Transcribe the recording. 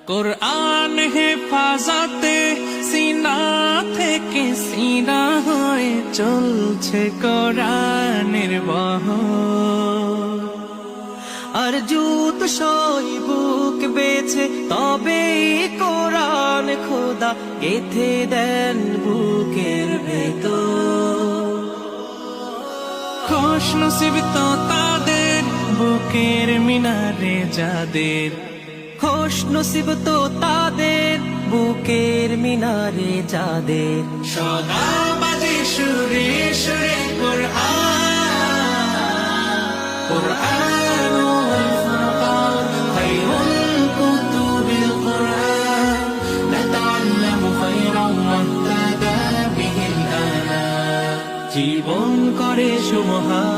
কোরআন হেফাজতে সিনা থেকে সিনা হয়ে চলছে কোরআনের বহর। আর জুত সই বুক বেছে তবে কোরআন খোদা গেথে দেন বুকের ভেতর। খুশ নসিব তো তাদের বুকের মিনারে যাদের, খুশ নসিব তো তাদের বুকের মিনারে যাদের। সদা বাজে সুরে সুরে কোরআন, কোরআন ওয়াল ফুরকান খায়রুল কুতুবিল কোরআন, নাতাআল্লামু খায়রান ওয়াহতাদা বিহিল আনা। জীবন করে সুমহান